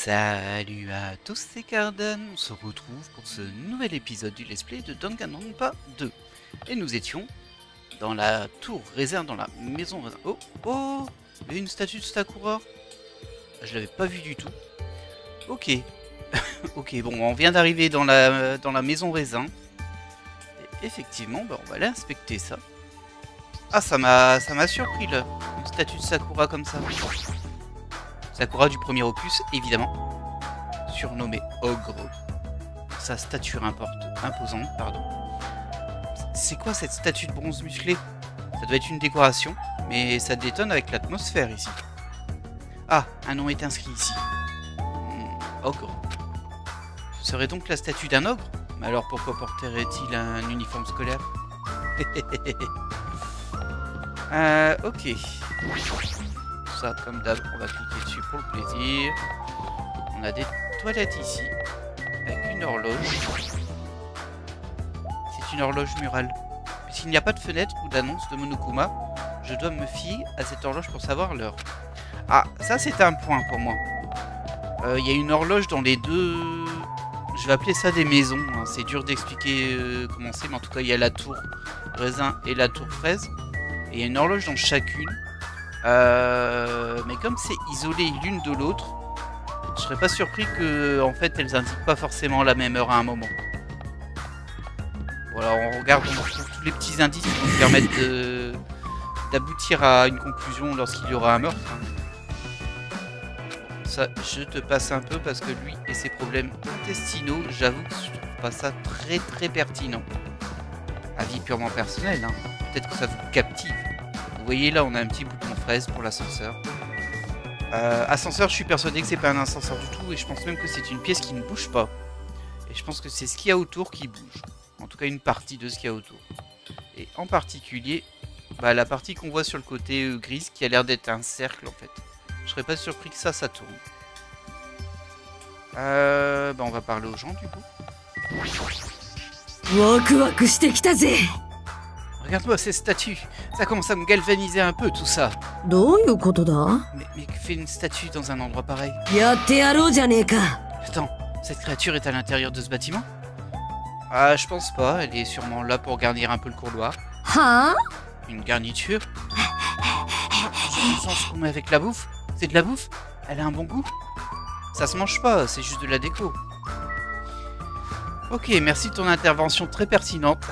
Salut à tous, c'est Cardan, on se retrouve pour ce nouvel épisode du let's play de Danganronpa 2. Et nous étions dans la tour raisin, dans la maison raisin. Oh, oh, il y a une statue de Sakura. Je l'avais pas vue du tout. Ok, ok, bon, on vient d'arriver dans la maison raisin. Et effectivement, bah, on va aller inspecter ça. Ah, ça m'a surpris là, une statue de Sakura comme ça. Sakura du premier opus, évidemment, surnommé Ogre. Sa stature imposante, pardon. C'est quoi cette statue de bronze musclé? Ça doit être une décoration, mais ça détonne avec l'atmosphère ici. Ah, un nom est inscrit ici. Ogre. Ce serait donc la statue d'un ogre? Mais alors pourquoi porterait-il un uniforme scolaire? Ok. Ça, comme d'hab, on va cliquer dessus pour le plaisir. On a des toilettes ici, avec une horloge. C'est une horloge murale. Puisqu'il n'y a pas de fenêtre ou d'annonce de Monokuma, je dois me fier à cette horloge pour savoir l'heure. Ah, ça c'est un point pour moi. Il y a une horloge dans les deux... Je vais appeler ça des maisons. Hein. C'est dur d'expliquer comment c'est, mais en tout cas il y a la tour raisin et la tour fraise. Et il y a une horloge dans chacune. Mais comme c'est isolé l'une de l'autre, je serais pas surpris que en fait elles indiquent pas forcément la même heure à un moment. Voilà, on regarde, on trouve tous les petits indices qui vont nous permettre d'aboutir à une conclusion lorsqu'il y aura un meurtre. Ça, je te passe un peu parce que lui et ses problèmes intestinaux, j'avoue que je trouve pas ça très pertinent. Avis purement personnel, hein. Peut-être que ça vous captive. Vous voyez là, on a un petit bouton fraise pour l'ascenseur. Ascenseur, je suis persuadé que c'est pas un ascenseur du tout et je pense même que c'est une pièce qui ne bouge pas. Et je pense que c'est ce qu'il y a autour qui bouge. En tout cas, une partie de ce qu'il y a autour. Et en particulier, bah, la partie qu'on voit sur le côté grise qui a l'air d'être un cercle en fait. Je serais pas surpris que ça tourne. Bah, on va parler aux gens du coup. Regarde-moi ces statues, ça commence à me galvaniser un peu tout ça. Mais que fait une statue dans un endroit pareil? Attends, cette créature est à l'intérieur de ce bâtiment? Ah, je pense pas, elle est sûrement là pour garnir un peu le couloir. Une garniture? Je sens qu'on met avec la bouffe. C'est de la bouffe? Elle a un bon goût? Ça se mange pas, c'est juste de la déco. Ok, merci de ton intervention très pertinente.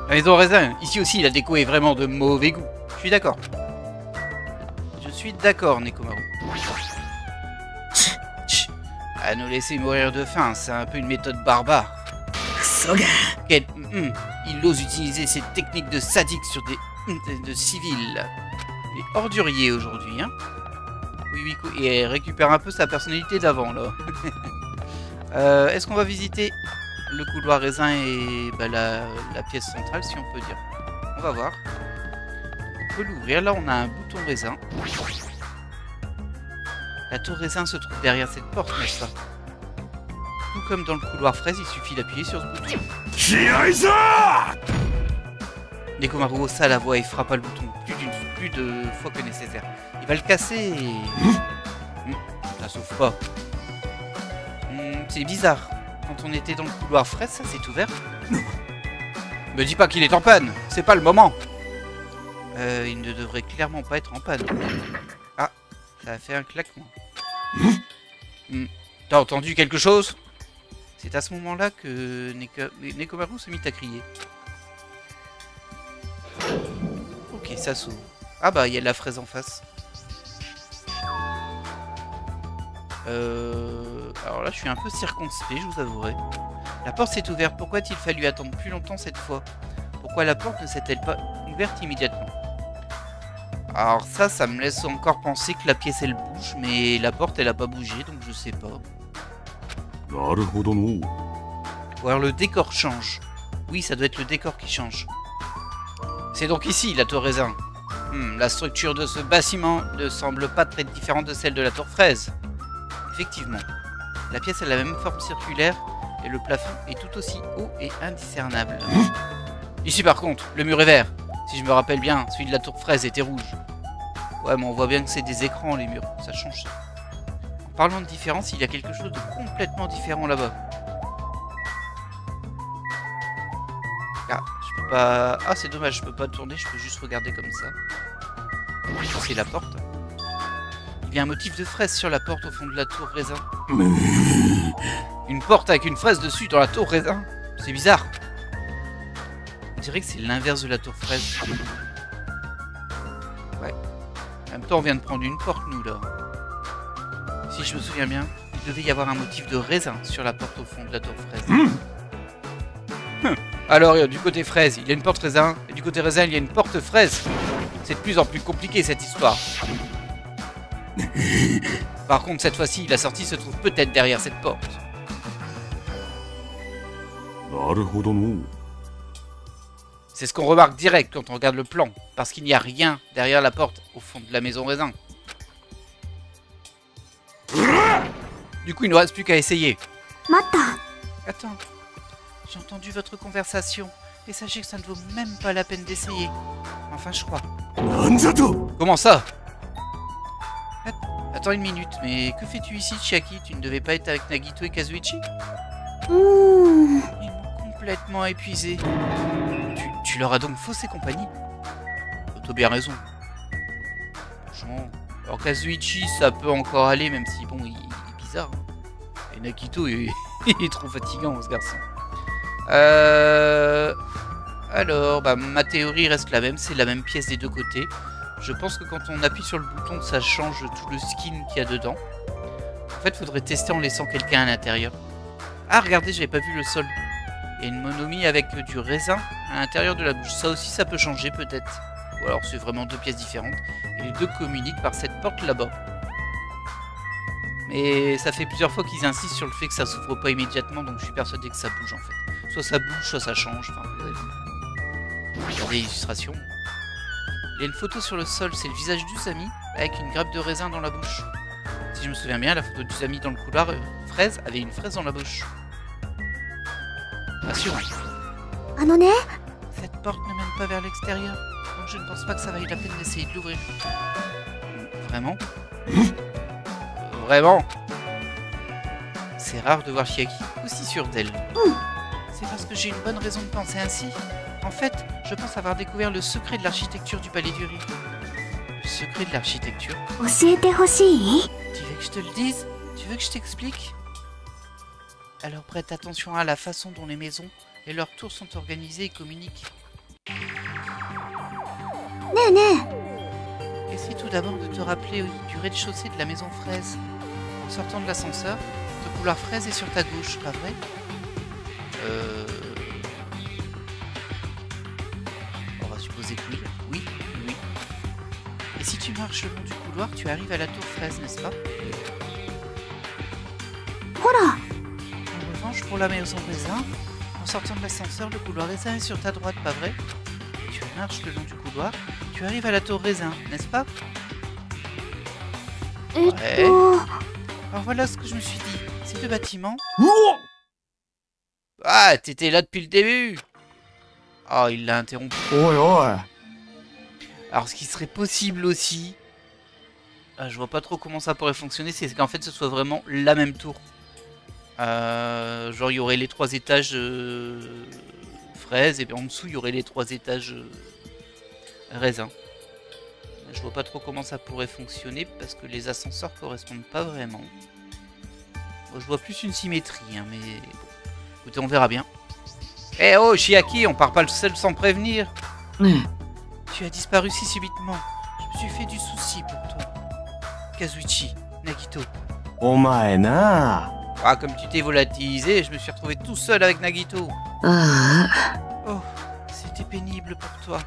La maison raisin, ici aussi la déco est vraiment de mauvais goût. Je suis d'accord. Je suis d'accord, Nekomaru. À nous laisser mourir de faim, c'est un peu une méthode barbare. Il ose utiliser ces techniques de sadique sur de civils. Il est ordurier aujourd'hui, hein. Oui, et elle récupère un peu sa personnalité d'avant, là. Est-ce qu'on va visiter le couloir raisin et bah, la pièce centrale, si on peut dire? On va voir. On peut l'ouvrir. Là, on a un bouton raisin. La tour raisin se trouve derrière cette porte, n'est-ce pas? Tout comme dans le couloir fraise, il suffit d'appuyer sur ce bouton. Nekomaru haussa la voix et frappa le bouton plus de fois que nécessaire. Il va le casser et... ça s'ouvre pas. C'est bizarre. Quand on était dans le couloir fraise, ça s'est ouvert. Me dis pas qu'il est en panne. C'est pas le moment. Il ne devrait clairement pas être en panne. Ah, ça a fait un claquement. T'as entendu quelque chose? C'est à ce moment-là que Nekomaru se mit à crier. Ok, ça s'ouvre. Ah bah, il y a de la fraise en face. Alors là, je suis un peu circonspect, je vous avouerai. La porte s'est ouverte. Pourquoi a-t-il fallu attendre plus longtemps cette fois? Pourquoi la porte ne s'est-elle pas ouverte immédiatement? Alors ça me laisse encore penser que la pièce, elle bouge, mais la porte, elle a pas bougé, donc je sais pas. Ou alors le décor change. Oui, ça doit être le décor qui change. C'est donc ici, la tour raisin. La structure de ce bâtiment ne semble pas très différente de celle de la tour fraise. Effectivement. La pièce a la même forme circulaire et le plafond est tout aussi haut et indiscernable. Ici par contre, le mur est vert. Si je me rappelle bien, celui de la tour fraise était rouge. Ouais, mais on voit bien que c'est des écrans, les murs. Ça change. En parlant de différence, il y a quelque chose de complètement différent là-bas. Ah, je peux pas... Ah, c'est dommage, je peux pas tourner, je peux juste regarder comme ça. C'est la porte. Il y a un motif de fraise sur la porte au fond de la tour raisin. Une porte avec une fraise dessus dans la tour raisin. C'est bizarre. On dirait que c'est l'inverse de la tour fraise. Ouais. En même temps, on vient de prendre une porte, nous, là. Si je me souviens bien, il devait y avoir un motif de raisin sur la porte au fond de la tour fraise. Alors, du côté fraise, il y a une porte raisin. Et du côté raisin, il y a une porte fraise. C'est de plus en plus compliqué, cette histoire. Par contre, cette fois-ci, la sortie se trouve peut-être derrière cette porte. C'est ce qu'on remarque direct quand on regarde le plan, parce qu'il n'y a rien derrière la porte au fond de la maison raisin. Du coup, il ne reste plus qu'à essayer. Attends, j'ai entendu votre conversation, et sachez que ça ne vaut même pas la peine d'essayer. Enfin, je crois. Comment ça? Attends une minute, mais que fais-tu ici, Chiaki? Tu ne devais pas être avec Nagito et Kazuichi? Ils m'ont complètement épuisé. Tu leur as donc faussé compagnie? T'as bien raison. Franchement. Alors Kazuichi, ça peut encore aller, même si bon, il est bizarre. Et Nagito, il est trop fatigant, ce garçon. Alors, bah, ma théorie reste la même, c'est la même pièce des deux côtés. Je pense que quand on appuie sur le bouton, ça change tout le skin qu'il y a dedans. En fait, faudrait tester en laissant quelqu'un à l'intérieur. Ah, regardez, j'avais pas vu le sol. Il y a une monomie avec du raisin à l'intérieur de la bouche. Ça aussi, ça peut changer peut-être. Ou alors c'est vraiment deux pièces différentes. Et les deux communiquent par cette porte là-bas. Mais ça fait plusieurs fois qu'ils insistent sur le fait que ça s'ouvre pas immédiatement, donc je suis persuadé que ça bouge en fait. Soit ça bouge, soit ça change. Enfin, vous avez vu. Regardez l'illustration. Il y a une photo sur le sol, c'est le visage d'Usami avec une grappe de raisin dans la bouche. Si je me souviens bien, la photo d'Usami dans le couloir fraise avait une fraise dans la bouche. Rassurant. Cette porte ne mène pas vers l'extérieur, donc je ne pense pas que ça vaille la peine d'essayer de l'ouvrir. Vraiment? Vraiment? C'est rare de voir Chiaki aussi sûre d'elle. C'est parce que j'ai une bonne raison de penser ainsi. En fait, je pense avoir découvert le secret de l'architecture du palais du riz. Le secret de l'architecture? Tu veux que je te le dise? Tu veux que je t'explique? Alors prête attention à la façon dont les maisons et leurs tours sont organisées et communiquent. Essaie tout d'abord de te rappeler du rez-de-chaussée de la maison fraise. En sortant de l'ascenseur, le couloir fraise est sur ta gauche, pas vrai? On va supposer que oui. Oui, oui. Et si tu marches le long du couloir, tu arrives à la tour fraise, n'est-ce pas? En revanche, pour la maison raisin, en sortant de l'ascenseur, le couloir raisin est sur ta droite, pas vrai? Et tu marches le long du couloir, tu arrives à la tour raisin, n'est-ce pas? Ouais. Alors voilà ce que je me suis dit. Ces deux bâtiments... Ah, t'étais là depuis le début. Oh, il l'a interrompu. Alors, ce qui serait possible aussi... je vois pas trop comment ça pourrait fonctionner, c'est qu'en fait, ce soit vraiment la même tour. Genre, il y aurait les 3 étages fraises, et puis en dessous, il y aurait les 3 étages raisins. Je vois pas trop comment ça pourrait fonctionner, parce que les ascenseurs correspondent pas vraiment. Bon, je vois plus une symétrie, hein, mais... Bon. Écoutez, on verra bien. Eh oh, Chiaki, on part pas le seul sans prévenir. Tu as disparu si subitement. Je me suis fait du souci pour toi. Kazuichi, Nagito. Ah, comme tu t'es volatilisé, je me suis retrouvé tout seul avec Nagito. Oh, c'était pénible pour toi.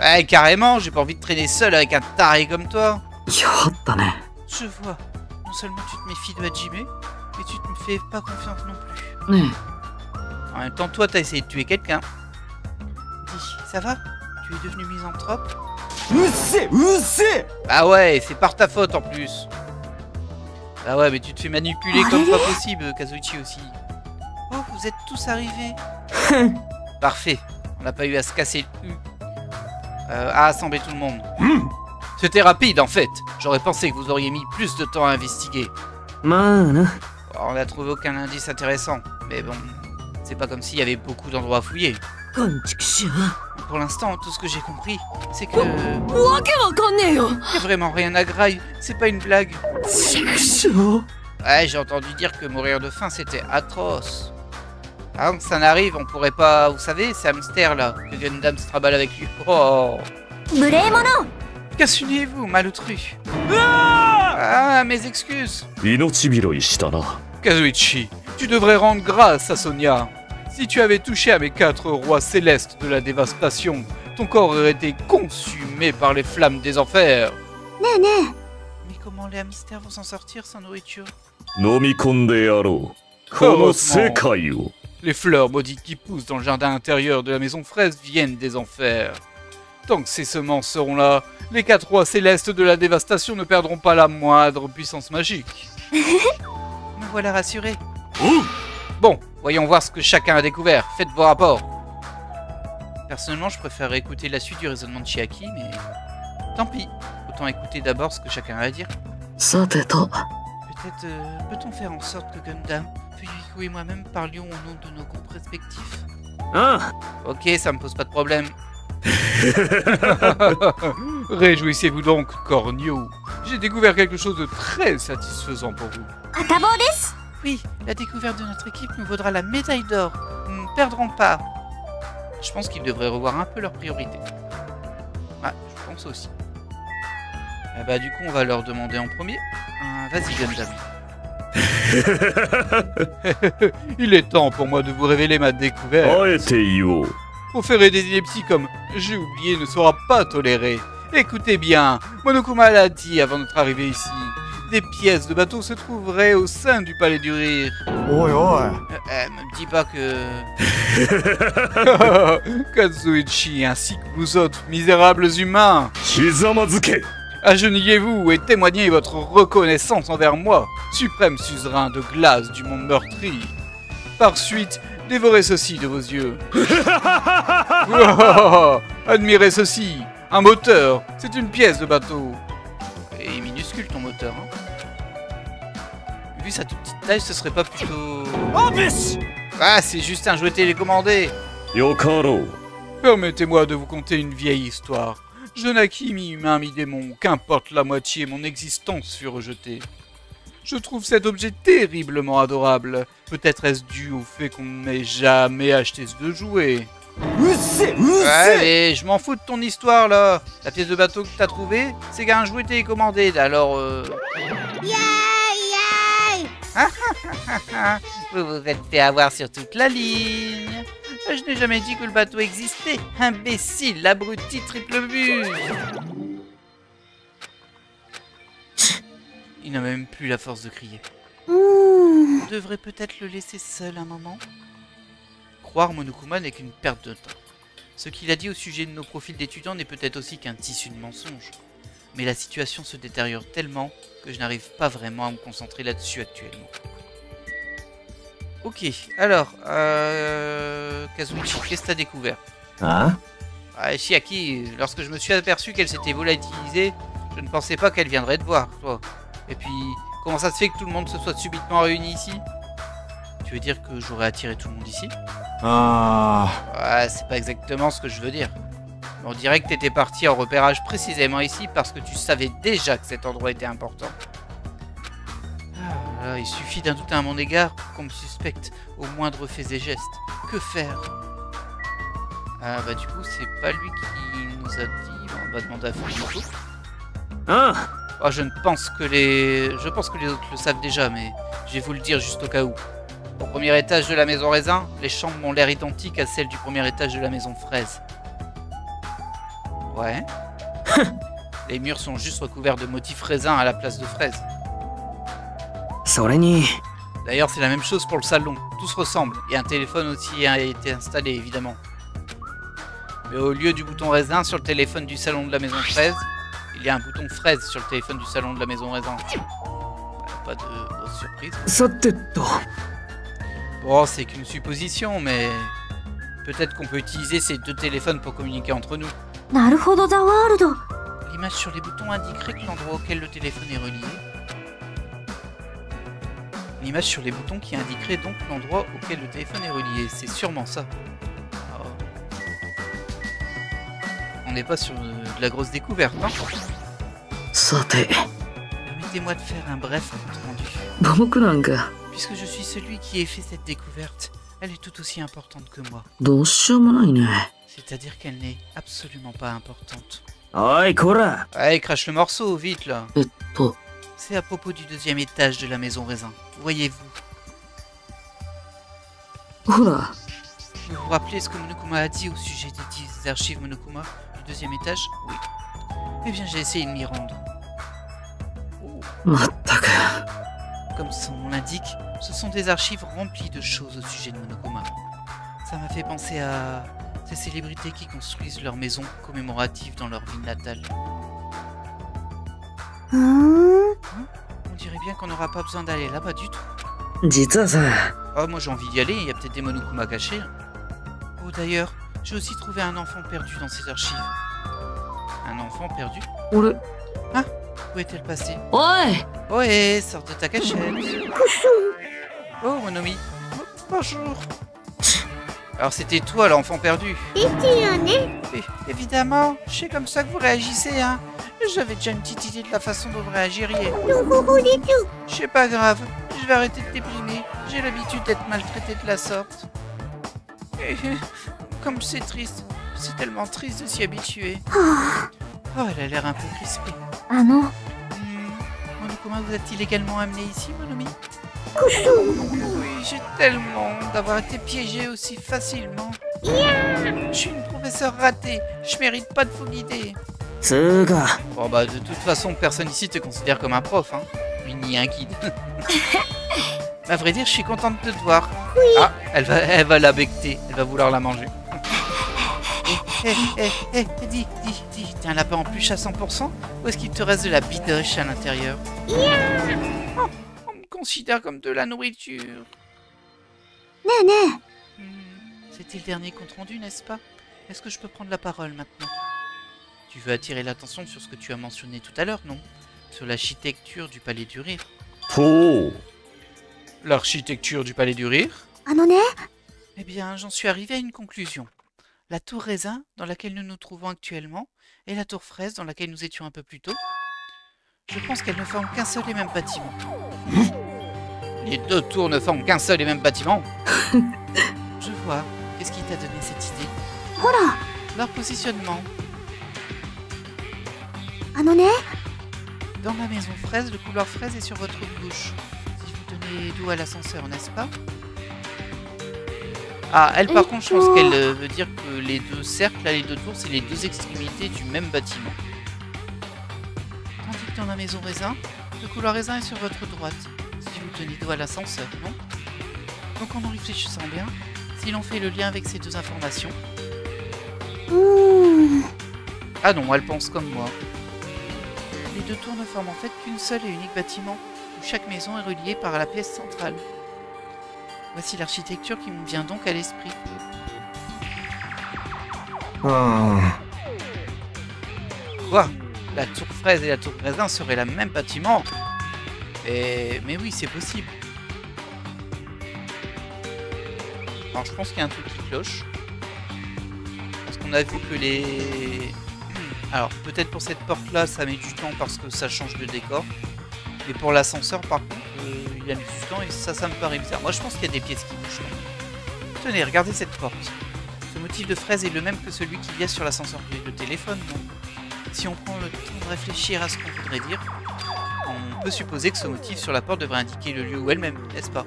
Ouais, carrément, j'ai pas envie de traîner seul avec un taré comme toi. Je vois. Non seulement tu te méfies de Hajime, mais tu te fais pas confiance non plus. En même temps, toi, t'as essayé de tuer quelqu'un. Dis, ça va? Tu es devenu misanthrope? Ah ouais, c'est par ta faute en plus. Ah ouais, mais tu te fais manipuler comme pas possible, Kazuichi aussi. Oh, vous êtes tous arrivés. Parfait, on n'a pas eu à se casser le cul. À assembler tout le monde. C'était rapide en fait. J'aurais pensé que vous auriez mis plus de temps à investiguer. Man. On n'a trouvé aucun indice intéressant. Mais bon, c'est pas comme s'il y avait beaucoup d'endroits à fouiller. Pour l'instant, tout ce que j'ai compris, c'est que... y a vraiment rien à graille. C'est pas une blague. Ouais, j'ai entendu dire que mourir de faim, c'était atroce. Avant que ça n'arrive, on pourrait pas... Vous savez, c'est Hamster, là, que Gundam se traballe avec lui. Oh. Cassez-vous, malotru. Ah, mes excuses. Kazuichi, tu devrais rendre grâce à Sonia. Si tu avais touché à mes 4 rois célestes de la dévastation, ton corps aurait été consumé par les flammes des enfers. Mais comment les hamsters vont s'en sortir sans nourriture? Les fleurs maudites qui poussent dans le jardin intérieur de la maison fraise viennent des enfers. Tant que ces semences seront là, les 4 rois célestes de la dévastation ne perdront pas la moindre puissance magique. Me voilà rassuré. Bon, voyons voir ce que chacun a découvert. Faites vos rapports. Personnellement, je préfère écouter la suite du raisonnement de Chiaki, mais... Tant pis. Autant écouter d'abord ce que chacun a à dire. Peut-être peut-on faire en sorte que Gundam, Fuyuhiko et moi-même parlions au nom de nos groupes respectifs. Ok, ça me pose pas de problème. Réjouissez-vous donc, Cornio. J'ai découvert quelque chose de très satisfaisant pour vous. Oui, la découverte de notre équipe nous vaudra la médaille d'or. Nous ne perdrons pas. Je pense qu'ils devraient revoir un peu leurs priorités. Ah, je pense aussi. Eh bah du coup, on va leur demander en premier. Vas-y, Gundam. Il est temps pour moi de vous révéler ma découverte. Proférer des inepties comme « j'ai oublié » ne sera pas toléré. Écoutez bien, Monokuma l'a dit avant notre arrivée ici. Des pièces de bateau se trouveraient au sein du palais du rire. Me dis pas que... Kazuichi ainsi que vous autres misérables humains. Agenouillez-vous et témoignez votre reconnaissance envers moi, suprême suzerain de glace du monde meurtri. Par suite, dévorez ceci de vos yeux. Admirez ceci. Un moteur, c'est une pièce de bateau. Et minuscule ton moteur, hein. Vu sa toute petite taille, ce serait pas plutôt... Ah, c'est juste un jouet télécommandé. Permettez-moi de vous conter une vieille histoire. Je naquis mi-humain, mi-démon, qu'importe la moitié, mon existence fut rejetée. Je trouve cet objet terriblement adorable. Peut-être est-ce dû au fait qu'on ne m'ait jamais acheté ce jouet. Ouais, mais je m'en fous de ton histoire là. La pièce de bateau que t'as trouvée, c'est qu'un jouet télécommandé, alors Vous vous êtes fait avoir sur toute la ligne. Je n'ai jamais dit que le bateau existait. Imbécile, abruti, triple buse. Il n'a même plus la force de crier. On devrait peut-être le laisser seul un moment. Croire Monokuma n'est qu'une perte de temps. Ce qu'il a dit au sujet de nos profils d'étudiants n'est peut-être aussi qu'un tissu de mensonges. Mais la situation se détériore tellement que je n'arrive pas vraiment à me concentrer là-dessus actuellement. Ok, alors, Kazuichi, qu'est-ce que t'as découvert? Chiaki, lorsque je me suis aperçu qu'elle s'était volatilisée, je ne pensais pas qu'elle viendrait te voir, toi. Et puis, comment ça se fait que tout le monde se soit subitement réuni ici? Tu veux dire que j'aurais attiré tout le monde ici? Ouais, c'est pas exactement ce que je veux dire. On dirait que t'étais parti en repérage précisément ici parce que tu savais déjà que cet endroit était important. Il suffit d'un doute à mon égard pour qu'on me suspecte au moindre fait et geste. Que faire? Bah du coup, c'est pas lui qui nous a dit. On va demander à Fuyuhiko. Je pense que les autres le savent déjà, mais je vais vous le dire juste au cas où. Au premier étage de la maison raisin, les chambres ont l'air identiques à celles du premier étage de la maison fraise. Ouais. Les murs sont juste recouverts de motifs raisins à la place de fraises. D'ailleurs, c'est la même chose pour le salon. Tout se ressemble. Et un téléphone aussi a été installé, évidemment. Mais au lieu du bouton raisin sur le téléphone du salon de la maison fraise, il y a un bouton fraise sur le téléphone du salon de la maison raisin. Pas de grosse surprise. Bon, c'est qu'une supposition, mais... Peut-être qu'on peut utiliser ces deux téléphones pour communiquer entre nous. L'image sur les boutons indiquerait que l'endroit auquel le téléphone est relié. L'image sur les boutons qui indiquerait donc l'endroit auquel le téléphone est relié. C'est sûrement ça. Oh. On n'est pas sur de la grosse découverte, non? Permettez-moi de faire un bref compte rendu. Puisque je suis celui qui ait fait cette découverte, elle est tout aussi importante que moi. C'est-à-dire qu'elle n'est absolument pas importante. Allez, crache le morceau, vite là. C'est à propos du deuxième étage de la maison raisin. Voyez-vous. Vous vous rappelez ce que Monokuma a dit au sujet des archives Monokuma du deuxième étage? Oui. Eh bien, j'ai essayé de m'y rendre. Oh. Comme son nom l'indique, ce sont des archives remplies de choses au sujet de Monokuma. Ça m'a fait penser à ces célébrités qui construisent leur maison commémorative dans leur ville natale. On dirait bien qu'on n'aura pas besoin d'aller là-bas du tout. Oh, moi j'ai envie d'y aller, il y a peut-être des Monokuma cachés. Oh, d'ailleurs, j'ai aussi trouvé un enfant perdu dans ces archives. Un enfant perdu? Ah, où est-elle passée? Ouais, sors de ta cachette. Oh, Monomi. Oh, bonjour. Alors c'était toi l'enfant perdu? Évidemment, je sais comme ça que vous réagissez, hein. J'avais déjà une petite idée de la façon dont vous réagiriez. C'est pas grave, je vais arrêter de déprimer. J'ai l'habitude d'être maltraité de la sorte. Et, comme c'est triste, c'est tellement triste de s'y habituer. Oh, elle a l'air un peu crispée. Monokuma vous a-t-il également amené ici, Monomi? Oui, j'ai tellement d'avoir été piégée aussi facilement. Je suis une professeure ratée, je mérite pas de vous guider. Bon bah de toute façon personne ici te considère comme un prof, hein, ni un guide. À vrai dire je suis contente de te voir. Ah, elle va la becter, elle va vouloir la manger. Dis, t'es un lapin en pluche à 100% ou est-ce qu'il te reste de la bidoche à l'intérieur? Oh, on me considère comme de la nourriture. C'était le dernier compte rendu, n'est-ce pas? Est-ce que je peux prendre la parole maintenant? Tu veux attirer l'attention sur ce que tu as mentionné tout à l'heure, non? Sur l'architecture du Palais du Rire. L'architecture du Palais du Rire? Eh bien, j'en suis arrivé à une conclusion. La tour raisin, dans laquelle nous nous trouvons actuellement, et la tour fraise, dans laquelle nous étions un peu plus tôt, je pense qu'elles ne forment qu'un seul et même bâtiment. Les deux tours ne forment qu'un seul et même bâtiment? Je vois. Qu'est-ce qui t'a donné cette idée? Leur positionnement. Dans la maison fraise, le couloir fraise est sur votre gauche. Si vous tenez dos à l'ascenseur, n'est-ce pas? Ah, elle par contre, je pense qu'elle veut dire que les deux cercles, là, les deux tours, c'est les deux extrémités du même bâtiment. Tandis que dans la maison raisin, le couloir raisin est sur votre droite. Si vous tenez dos à l'ascenseur, non? Donc en réfléchissant bien, si l'on fait le lien avec ces deux informations... Ah non, elle pense comme moi. Les deux tours ne forment en fait qu'une seule et unique bâtiment, où chaque maison est reliée par la pièce centrale. Voici l'architecture qui me vient donc à l'esprit. Quoi? La tour fraise et la tour raisin seraient le même bâtiment? Mais oui, c'est possible. Alors je pense qu'il y a un truc qui cloche. Parce qu'on a vu que les... Alors peut-être pour cette porte là ça met du temps parce que ça change de décor. Mais pour l'ascenseur par contre il a mis du temps et ça me paraît bizarre. Moi je pense qu'il y a des pièces qui bougent. Tenez, regardez cette porte. Ce motif de fraise est le même que celui qu'il y a sur l'ascenseur de téléphone, non? Si on prend le temps de réfléchir à ce qu'on voudrait dire, on peut supposer que ce motif sur la porte devrait indiquer le lieu où elle-même, n'est-ce pas?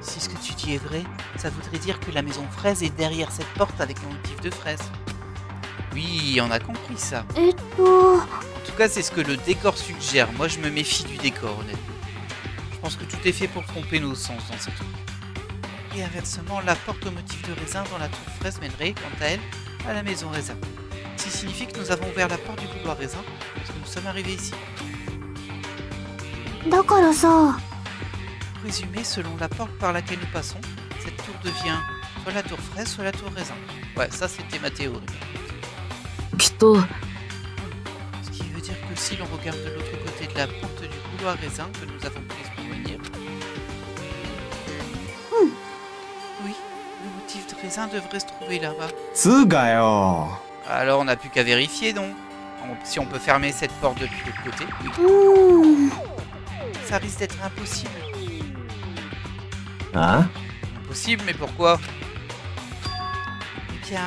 Si ce que tu dis est vrai, ça voudrait dire que la maison fraise est derrière cette porte avec un motif de fraise. Oui, on a compris ça. En tout cas, c'est ce que le décor suggère. Moi, je me méfie du décor, honnêtement. Je pense que tout est fait pour tromper nos sens dans cette truc. Et inversement, la porte au motif de raisin dans la tour fraise mènerait, quant à elle, à la maison raisin. Ce qui signifie que nous avons ouvert la porte du couloir raisin, parce que nous sommes arrivés ici. Pour résumer, selon la porte par laquelle nous passons, cette tour devient soit la tour fraise, soit la tour raisin. Ouais, ça c'était ma théorie. きっと Ce qui veut dire que si l'on regarde de l'autre côté de la porte du couloir raisin que nous avons prise pour venir... Oui, le motif de raisin devrait se trouver là-bas. つうかよ。 Alors on n'a plus qu'à vérifier, donc. Si on peut fermer cette porte depuis l'autre côté. Oui. うーん Ça risque d'être impossible. あ Impossible, mais pourquoi? Eh bien,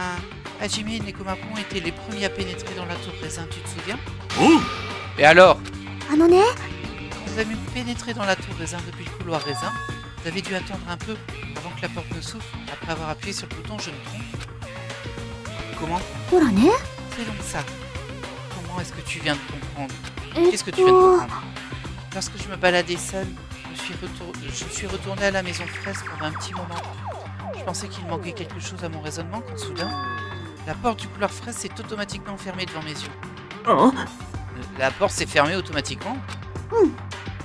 Hajime et Nekomaru ont été les premiers à pénétrer dans la tour raisin, tu te souviens? Et alors? あのね Quand vous avez pénétré dans la tour raisin depuis le couloir raisin, vous avez dû attendre un peu avant que la porte ne s'ouvre, après avoir appuyé sur le bouton, je me trompe? Comment? ほらね C'est donc ça. Comment est-ce que tu viens de comprendre? えっ Qu'est-ce que tu viens de と comprendre? Lorsque je me baladais seule, je suis retournée à la maison fraise pendant un petit moment. Je pensais qu'il manquait quelque chose à mon raisonnement quand soudain, la porte du couloir fraise s'est automatiquement fermée devant mes yeux. あ La porte s'est fermée automatiquement. Hmm.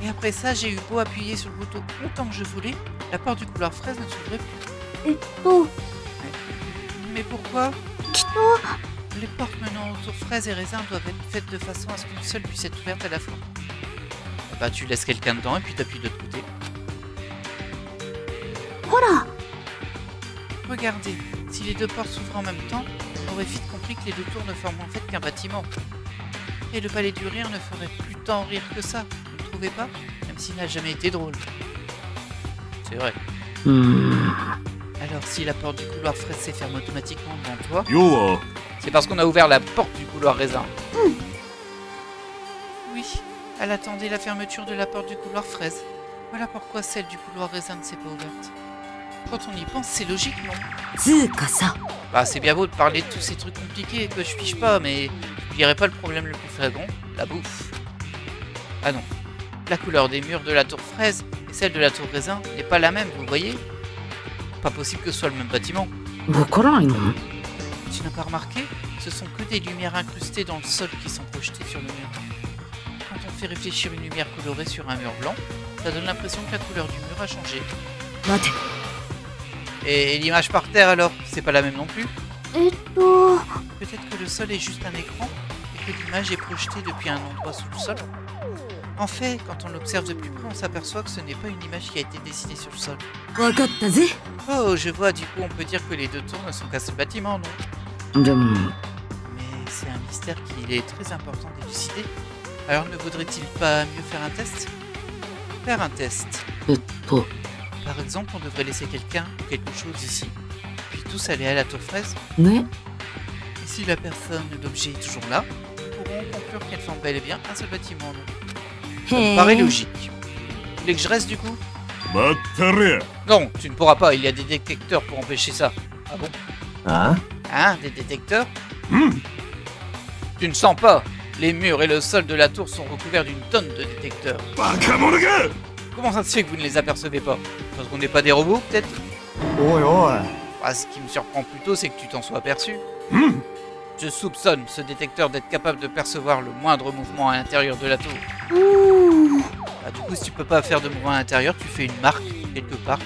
Et après ça, j'ai eu beau appuyer sur le bouton autant que je voulais, la porte du couloir fraise ne s'ouvrait plus. えっと Mais pourquoi? きっと Les portes menant aux tours fraises et raisins doivent être faites de façon à ce qu'une seule puisse être ouverte à la fois. Bah tu laisses quelqu'un dedans et puis t'appuies de l'autre côté. ほら Regardez, si les deux portes s'ouvraient en même temps, on aurait vite compris que les deux tours ne forment en fait qu'un bâtiment. Et le palais du rire ne ferait plus tant rire que ça, vous ne trouvez pas? Même s'il n'a jamais été drôle. C'est vrai. うーん Alors si la porte du couloir fraise s'est fermée automatiquement devant toi, 要は c'est parce qu'on a ouvert la porte du couloir raisin. Oui, elle attendait la fermeture de la porte du couloir fraise. Voilà pourquoi celle du couloir raisin ne s'est pas ouverte. Quand on y pense, c'est logique, non? つうかさ Bah c'est bien beau de parler de tous ces trucs compliqués que je piche pas, mais j'oublierai pas le problème le plus flagrant, la bouffe. Ah non, la couleur des murs de la tour fraise et celle de la tour raisin n'est pas la même, vous voyez? Pas possible que ce soit le même bâtiment. わからないの Tu n'as pas remarqué? Ce sont que des lumières incrustées dans le sol qui sont projetées sur le mur. Quand on fait réfléchir une lumière colorée sur un mur blanc, ça donne l'impression que la couleur du mur a changé. 待て Et l'image par terre alors? C'est pas la même non plus? えっと Peut-être que le sol est juste un écran et que l'image est projetée depuis un endroit sous le sol. En fait, quand on l'observe de plus près, on s'aperçoit que ce n'est pas une image qui a été dessinée sur le sol. わかったぜ Oh, je vois, du coup on peut dire que les deux tours ne sont qu'un seul bâtiment, non? でも Mais c'est un mystère qu'il est très important d'élucider. Alors ne vaudrait-il pas mieux faire un test? Faire un test. えっと Par exemple, on devrait laisser quelqu'un ou quelque chose ici. Puis tous aller à la tour fraise. ね Et si la personne ou l'objet est toujours là, nous pourrons conclure qu'elle forme bel et bien un seul bâtiment, non? Ça へ me え paraît logique. Vous voulez que je reste du coup? 待ったれ。 Non, tu ne pourras pas, il y a des détecteurs pour empêcher ça. Ah bon? あ Hein, des détecteurs? Tu ne sens pas? Les murs et le sol de la tour sont recouverts d'une tonne de détecteurs. バカ者が Comment ça se fait que vous ne les apercevez pas? Parce qu'on n'est pas des robots, peut-être? おいおい。 Ah, ce qui me surprend plutôt, c'est que tu t'en sois aperçu. Je soupçonne ce détecteur d'être capable de percevoir le moindre mouvement à l'intérieur de la tour. うーん Bah, du coup, si tu peux pas faire de mouvement à l'intérieur, tu fais une marque quelque part.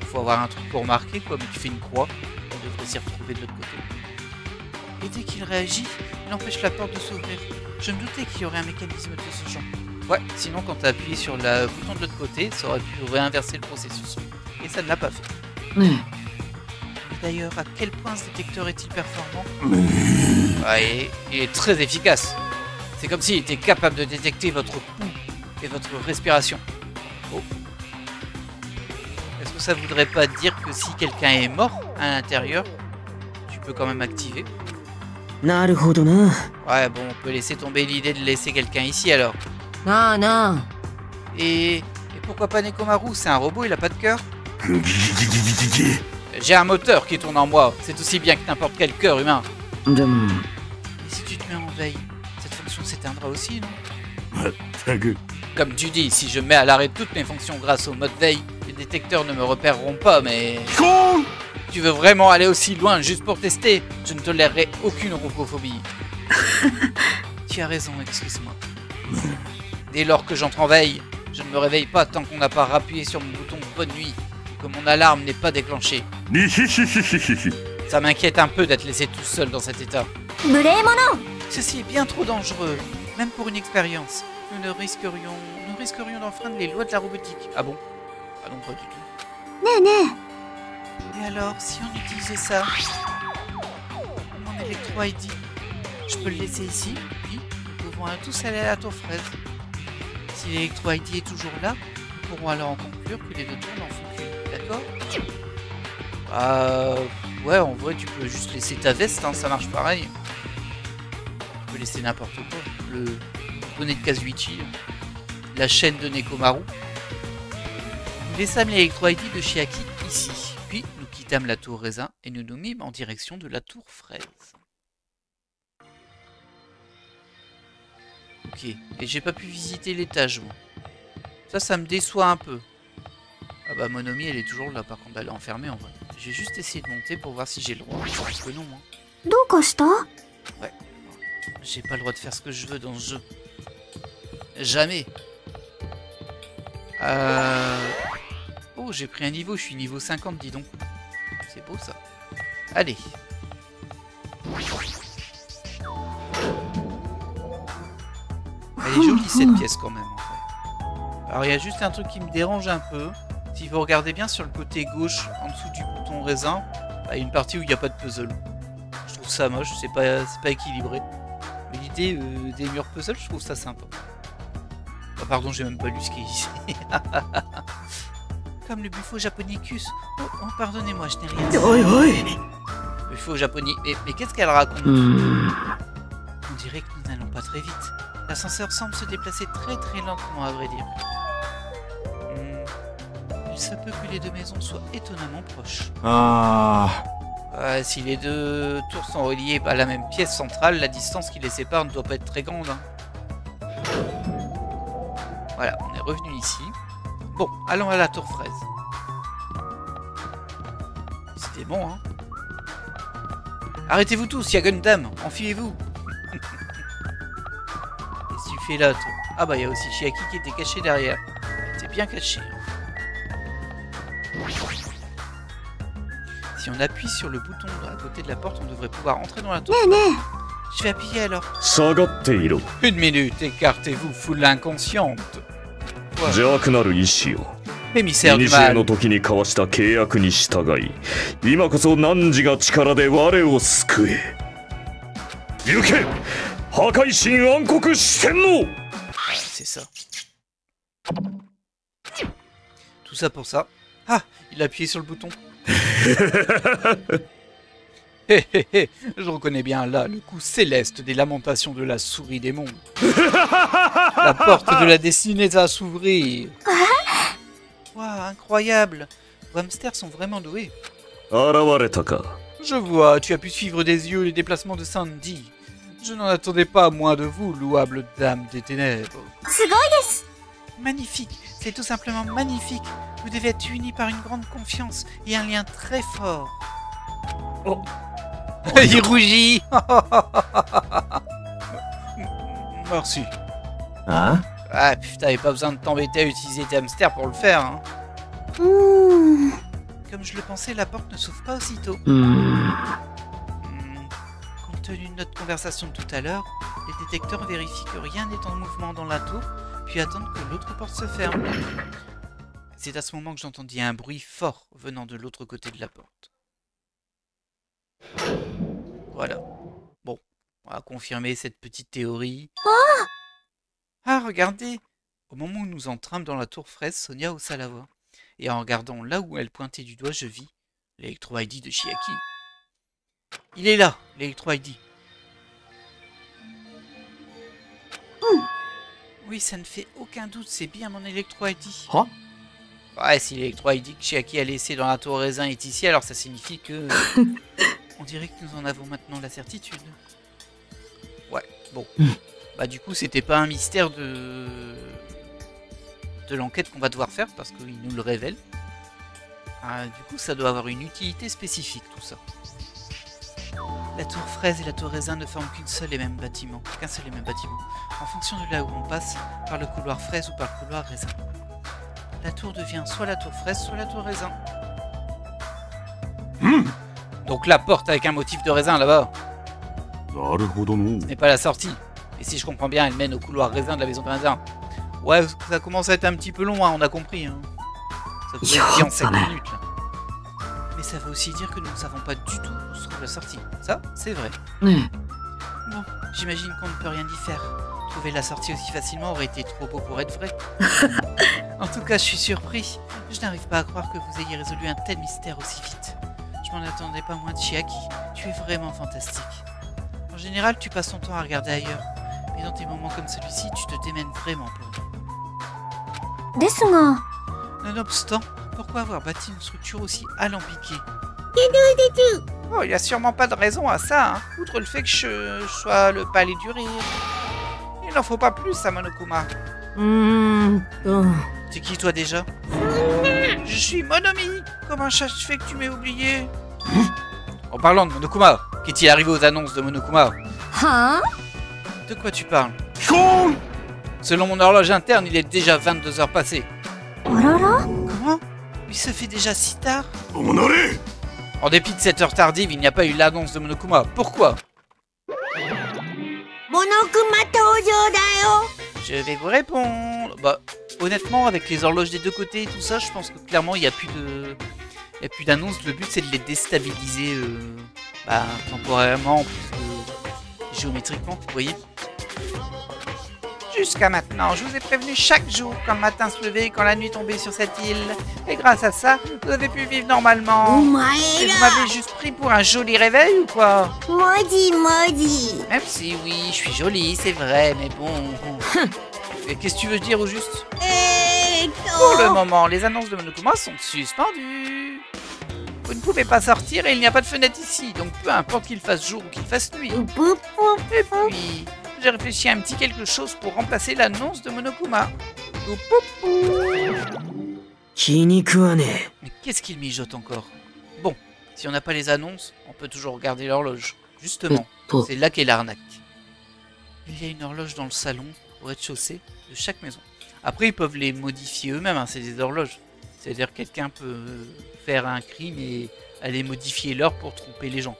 Il faut avoir un truc pour marquer, quoi, mais tu fais une croix. On devrait s'y retrouver de l'autre côté. Et dès qu'il réagit, il empêche la porte de s'ouvrir. Je me doutais qu'il y aurait un mécanisme de ce genre. Ouais, sinon quand t'as appuyé sur le bouton de l'autre côté, ça aurait pu réinverser le processus. Et ça ne l'a pas fait. ね Et d'ailleurs, à quel point ce détecteur est-il performant? Ouais, il est très efficace. C'est comme s'il était capable de détecter votre pouls et votre respiration. Oh. Est-ce que ça voudrait pas dire que si quelqu'un est mort à l'intérieur, tu peux quand même activer? なるほどな Ouais, bon, on peut laisser tomber l'idée de laisser quelqu'un ici alors. なあな Et pourquoi pas Nekomaru? C'est un robot, il a pas de cœur? ギギギギギギギ J'ai un moteur qui tourne en moi, c'est aussi bien que n'importe quel cœur humain. あでも Et si tu te mets en veille, cette fonction s'éteindra aussi, non? まったく Comme tu dis, si je mets à l'arrêt toutes mes fonctions grâce au mode veille, les détecteurs ne me repéreront pas, mais... コーン Tu veux vraiment aller aussi loin juste pour tester? Je ne tolérerai aucune robophobie. Tu as raison, excuse-moi. Dès lors que j'entre en veille, je ne me réveille pas tant qu'on n'a pas rappuyé sur mon bouton bonne nuit ou que mon alarme n'est pas déclenchée. にひひひひひひ Ça m'inquiète un peu d'être laissé tout seul dans cet état. 無礼者。 Ceci est bien trop dangereux, même pour une expérience. Nous risquerions d'enfreindre les lois de la robotique. Ah bon? Ah non, pas du tout. ねえね Et alors, si on utilisait ça, mon Electro ID, je peux le laisser ici, puis nous pouvons tous aller à la tour fraise. Si l'Electro ID est toujours là, nous pourrons alors en conclure que les deux tours n'en font qu'une, d'accord? Ouais, en vrai, tu peux juste laisser ta veste, hein, ça marche pareil. Tu peux laisser n'importe quoi. Le bonnet de Kazuichi, la chaîne de Nekomaru. Nous laissâmes l'Electro ID de Chiaki ici. Puis nous quittâmes la tour raisin et nous nous mîmes en direction de la tour fraise. Ok, et j'ai pas pu visiter l'étage, moi. Ça me déçoit un peu. Ah bah Monomi elle est toujours là, par contre elle est enfermée en vrai. J'ai juste essayé de monter pour voir si j'ai le droit. Je pense que non, hein. どうかした？ Ouais. J'ai pas le droit de faire ce que je veux dans ce jeu. Jamais. Oh, j'ai pris un niveau, je suis niveau 50, dis donc. C'est beau ça. Allez. Elle est jolie cette pièce quand même en fait. Alors il y a juste un truc qui me dérange un peu. Si vous regardez bien sur le côté gauche, en dessous du bouton raisin, il y a une partie où il n'y a pas de puzzle. Je trouve ça moche, c'est pas équilibré. Mais l'idée des murs puzzle, je trouve ça sympa. Oh, pardon, j'ai même pas lu ce qui est ici. Comme le buffo japonais Kus. Oh, pardonnez-moi, je n'ai rien dit. Oi, oi. Buffo japonais. Mais qu'est-ce qu'elle raconte? On dirait que nous n'allons pas très vite. L'ascenseur semble se déplacer très très lentement, à vrai dire. Il se peut que les deux maisons soient étonnamment proches. Si les deux tours sont reliées à la même pièce centrale, la distance qui les sépare ne doit pas être très grande. Hein. Voilà, on est revenu ici. Bon, allons à la tour fraise. C'était bon, hein. Arrêtez-vous tous, il y a Gundam, enfuyez-vous. Qu'est-ce que tu fais là, toi? Ah bah il y a aussi Chiaki qui était caché derrière. T'es bien caché. Hein. Si on appuie sur le bouton à côté de la porte, on devrait pouvoir entrer dans la tour. Je vais appuyer alors. Une minute, écartez-vous, foule inconsciente. Émissaire du mal. C'est ça. Tout ça pour ça. Ah, il a appuyé sur le bouton. Hé hé hé, je reconnais bien là le coup céleste des lamentations de la souris des mondes. La porte de la destinée va s'ouvrir. Waouh, incroyable. Vos hamsters sont vraiment doués. Je vois, tu as pu suivre des yeux les déplacements de Sandy. Je n'en attendais pas moins de vous, louable dame des ténèbres. Magnifique, c'est tout simplement magnifique. Vous devez être unis par une grande confiance et un lien très fort. Oh. Il rougit. Merci. Hein? Ah putain, t'avais pas besoin de t'embêter à utiliser tes hamsters pour le faire. Hein. Comme je le pensais, la porte ne s'ouvre pas aussitôt. Compte tenu de notre conversation de tout à l'heure, les détecteurs vérifient que rien n'est en mouvement dans la tour, puis attendent que l'autre porte se ferme. C'est à ce moment que j'entendis un bruit fort venant de l'autre côté de la porte. Voilà. Bon, on va confirmer cette petite théorie. Ah, regardez! Au moment où nous entrâmes dans la tour fraise, Sonia haussa la voix. Et en regardant là où elle pointait du doigt, je vis l'Electro ID de Chiaki. Il est là, l'Electro ID. Oui, ça ne fait aucun doute, c'est bien mon Electro ID. Hein? Ouais, si l'Electro ID que Chiaki a laissé dans la tour raisin est ici, alors ça signifie que... On dirait que nous en avons maintenant la certitude. Ouais, bon. Bah du coup, c'était pas un mystère de l'enquête qu'on va devoir faire, parce qu'il nous le révèle. Du coup, ça doit avoir une utilité spécifique, tout ça. La tour fraise et la tour raisin ne forment qu'un seul et même bâtiment. En fonction de là où on passe, par le couloir fraise ou par le couloir raisin. La tour devient soit la tour fraise, soit la tour raisin. Donc la porte avec un motif de raisin là-bas. なるほどの。 Ce n'est pas la sortie. Et si je comprends bien, elle mène au couloir raisin de la maison raisin. Ouais, ça commence à être un petit peu long, hein, on a compris. Hein. Ça peut être dit en 7 minutes. Là. Mais ça veut aussi dire que nous ne savons pas du tout où se trouve la sortie. Ça, c'est vrai. ね Bon, j'imagine qu'on ne peut rien y faire. Trouver la sortie aussi facilement aurait été trop beau pour être vrai. En tout cas, je suis surpris. Je n'arrive pas à croire que vous ayez résolu un tel mystère aussi vite. Je m'en attendais pas moins de Chiaki. Tu es vraiment fantastique. En général, tu passes ton temps à regarder ailleurs. Mais dans des moments comme celui-ci, tu te démènes vraiment pour nous. ですが、 Nonobstant, pourquoi avoir bâti une structure aussi alambiquée? Oh, il n'y a sûrement pas de raison à ça, hein. Outre le fait que je sois le palais du rire. Il n'en faut pas plus à Monokuma. と C'est qui toi déjà? Je suis Monomi. Comment ça se fait que tu m'aies oublié? En parlant de Monokuma, qu'est-il arrivé aux annonces de Monokuma? はぁ De quoi tu parles? コーン Selon mon horloge interne, il est déjà 22 heures passées. あらら Comment? Il se fait déjà si tard? おなれ En dépit de cette heure tardive, il n'y a pas eu l'annonce de Monokuma. Pourquoi? モノクマ登場だよ Je vais vous répondre. Bah, honnêtement, avec les horloges des deux côtés et tout ça, je pense que clairement, il n'y a plus de... Il n'y a plus d'annonce. Le but, c'est de les déstabiliser temporairement, plus que géométriquement, vous voyez. Jusqu'à maintenant, je vous ai prévenu chaque jour quand le matin se levait et quand la nuit tombait sur cette île. Et grâce à ça, vous avez pu vivre お normalement. 前 Et vous ら m'avez juste pris pour un joli réveil ou quoi? 文字文字 Même si oui, je suis jolie, c'est vrai, mais bon... Et qu'est-ce que tu veux dire au juste? Pour le moment, les annonces de Monokuma sont suspendues. Vous ne pouvez pas sortir et il n'y a pas de fenêtre ici, donc peu importe qu'il fasse jour ou qu'il fasse nuit. ププ Et puis, j'ai réfléchi à un petit quelque chose pour remplacer l'annonce de Monokuma. Pou, pou, pou. 気に食わね Mais qu'est-ce qu'il mijote encore? Bon, si on n'a pas les annonces, on peut toujours regarder l'horloge. え Justement, と c'est là qu'est l'arnaque. Il y a une horloge dans le salon, au rez-de-chaussée, de chaque maison. Après, ils peuvent les modifier eux-mêmes, hein, c'est des horloges. C'est-à-dire que quelqu'un peut faire un crime et aller modifier l'heure pour tromper les gens.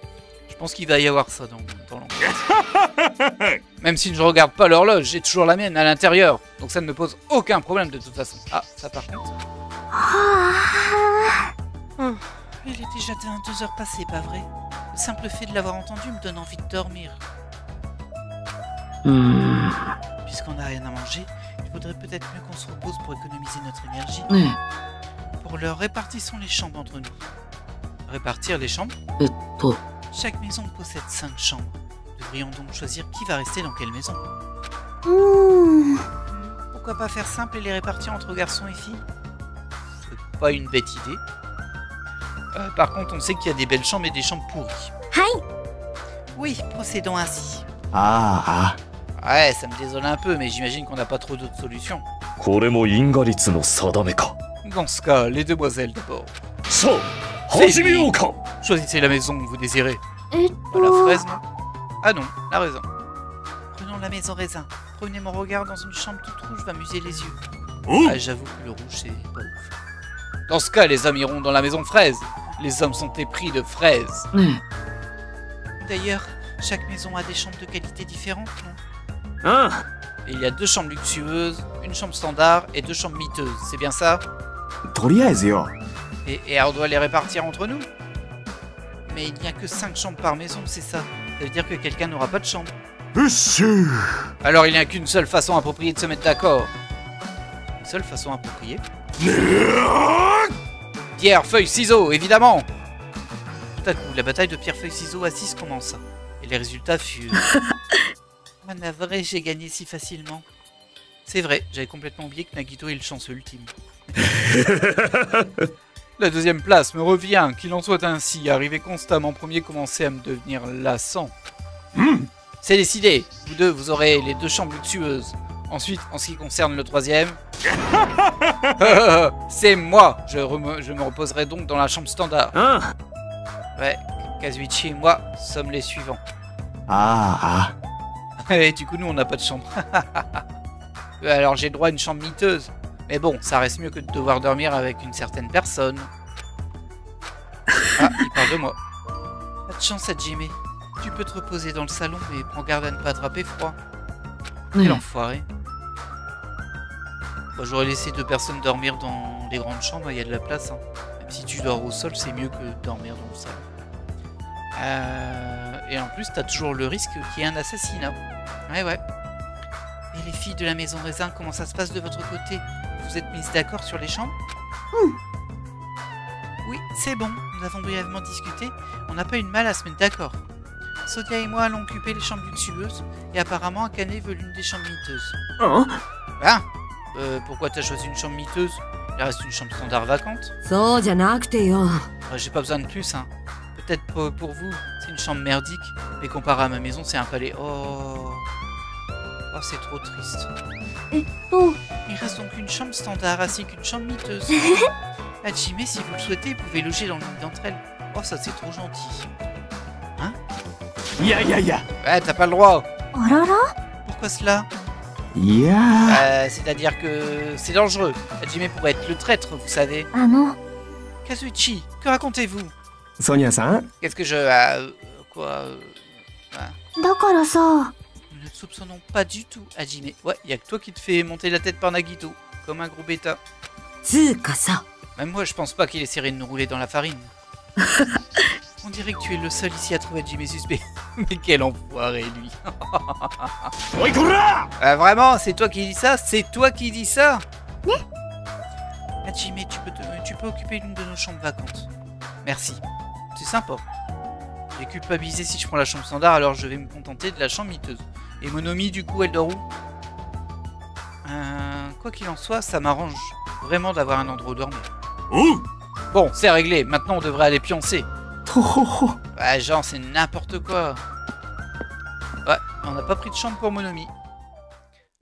Je pense qu'il va y avoir ça dans l'enquête. Même si je ne regarde pas l'horloge, j'ai toujours la mienne à l'intérieur. Donc ça ne me pose aucun problème de toute façon. Ah, ça par contre. は Oh, il est déjà 22 heures passées, pas vrai? Le simple fait de l'avoir entendu me donne envie de dormir. う Puisqu'on n'a rien à manger, il faudrait peut-être mieux qu'on se repose pour économiser notre énergie. ね Pour l'heure, répartissons les chambres entre nous. Répartir les chambres? えと Chaque maison possède 5 chambres. Nous devrions donc choisir qui va rester dans quelle maison. ぁうーん Pourquoi pas faire simple et les répartir entre garçons et filles? C'est pas une bête idée. Par contre, on sait qu'il y a des belles chambres et des chambres pourries. はい Oui, procédons ainsi. ああ Ouais, ça me désole un peu, mais j'imagine qu'on n'a pas trop d'autres solutions. これも因果率の定めか。 Dans ce cas, les demoiselles d'abord. さあ始めようか。 Choisissez la maison que vous désirez. えっ Pas la と fraise, non? Ah non, la raisin. Prenons la maison raisin. Promenez mon regard dans une chambre toute rouge va muser les yeux. お Ah, j'avoue que le rouge, c'est pas ouf. Dans ce cas, les hommes iront dans la maison fraise. Les hommes sont épris de fraises. ね D'ailleurs, chaque maison a des chambres de qualité différente, non? ああ Et il y a 2 chambres luxueuses, une chambre standard et 2 chambres miteuses, c'est bien ça? とりあえずよ。 Et on doit les répartir entre nous? Mais il n'y a que 5 chambres par maison, c'est ça? Ça veut dire que quelqu'un n'aura pas de chambre. うっしゅ Alors il n'y a qu'une seule façon appropriée de se mettre d'accord. Une seule façon appropriée? Pierre, feuille, ciseaux, évidemment! Tout à coup, la bataille de pierre, feuille, ciseaux à 6 commença. Et les résultats furent... Ah, navré, j'ai gagné si facilement. C'est vrai, j'avais complètement oublié que Nagito est le chanceux ultime. La deuxième place me revient, qu'il en soit ainsi. Arriver constamment premier commençait à me devenir lassant. C'est décidé, vous deux, vous aurez les 2 chambres luxueuses. Ensuite, en ce qui concerne le 3e... c'est moi, je me reposerai donc dans la chambre standard. あ Ouais, Kazuichi et moi sommes les suivants. ああ Et du coup, nous, on n'a pas de chambre. Alors, j'ai droit à une chambre miteuse. Mais bon, ça reste mieux que de devoir dormir avec une certaine personne. Ah, il parle de moi. Pas de chance, Hajime. Tu peux te reposer dans le salon, mais prends garde à ne pas attraper froid. Quel enfoiré. Bah, j'aurais laissé 2 personnes dormir dans les grandes chambres, il y a de la place. Hein. Même si tu dors au sol, c'est mieux que de dormir dans le salon. Et en plus, t'as toujours le risque qu'il y ait un assassinat. Ouais. Et les filles de la maison raisin, comment ça se passe de votre côté? Vous êtes mises d'accord sur les chambres? Oui, c'est bon. Nous avons brièvement discuté. On n'a pas eu de mal à se mettre d'accord. Sodia et moi allons occuper les chambres luxueuses. Et apparemment, Akane veut l'une des chambres miteuses. Hein? Ah, pourquoi t'as choisi une chambre miteuse? Il reste une chambre standard vacante. J'ai pas besoin de plus, hein. Peut-être pour vous, c'est une chambre merdique, mais comparé à ma maison, c'est un palais. Oh, c'est trop triste. Il reste donc une chambre standard ainsi qu'une chambre miteuse. Hajime, si vous le souhaitez, vous pouvez loger dans l'une d'entre elles. Oh, ça c'est trop gentil. Hein? Ya. Ouais, t'as pas le droit. あらら Pourquoi cela? Ya. C'est-à-dire que c'est dangereux. Hajime pourrait être le traître, vous savez. あの、 Kazuichi, que racontez-vous? ソニアさん Qu'est-ce que je... quoi だからさ、 Nous ne soupçonnons pas du tout, Hajime. Ouais, y a que toi qui te fais monter la tête par Nagito, comme un gros bêta. つうかさ、 Même moi, je pense pas qu'il essaierait de nous rouler dans la farine. On dirait que tu es le seul ici à trouver Hajime suspect. Mais quel enfoiré, lui. Oi, koura! Vraiment, c'est toi qui dis ça? C'est toi qui dis ça? Hajime, tu peux occuper l'une de nos chambres vacantes. Merci. C'est sympa. J'ai culpabilisé si je prends la chambre standard, alors je vais me contenter de la chambre miteuse. Et Monomi, du coup, elle dort où? Quoi qu'il en soit, ça m'arrange vraiment d'avoir un endroit où dormir. Bon, c'est réglé. Maintenant, on devrait aller pioncer. Ouais, genre, c'est n'importe quoi. Ouais, on n'a pas pris de chambre pour Monomi.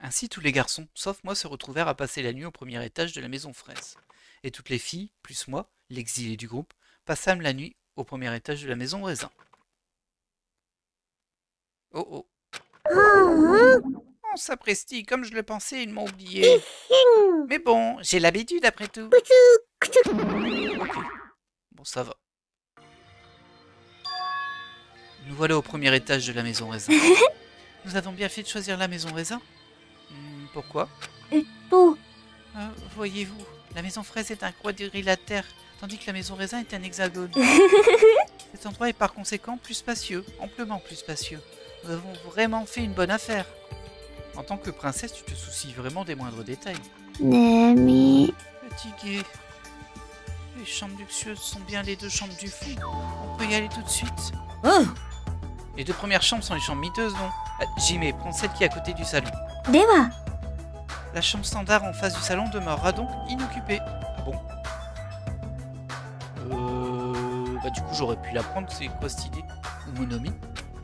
Ainsi, tous les garçons, sauf moi, se retrouvèrent à passer la nuit au premier étage de la maison fraise. Et toutes les filles, plus moi, l'exilé du groupe, passâmes la nuit au premier étage de la maison raisin. Oh. Oh, sapristi, comme je le pensais, ils m'ont oublié. Mais bon, j'ai l'habitude après tout. Ok. Bon, ça va. Nous voilà au premier étage de la maison raisin. Nous avons bien fait de choisir la maison raisin. Pourquoi? と、 Voyez-vous, la maison fraise est un quadrilatère, tandis que la maison raisin est un hexagone. Cet endroit est par conséquent plus spacieux, amplement plus spacieux. Nous avons vraiment fait une bonne affaire. En tant que princesse, tu te soucies vraiment des moindres détails. 眠い。 Fatiguée. Les chambres luxueuses sont bien les 2 chambres du fond. On peut y aller tout de suite. Les 2 premières chambres sont les chambres miteuses, non? Jimé, prends celle qui est à côté du salon. では、 La chambre standard en face du salon demeurera donc inoccupée. Ah bon? Bah du coup j'aurais pu la prendre, c'est quoi cette idée? Ou Monomi?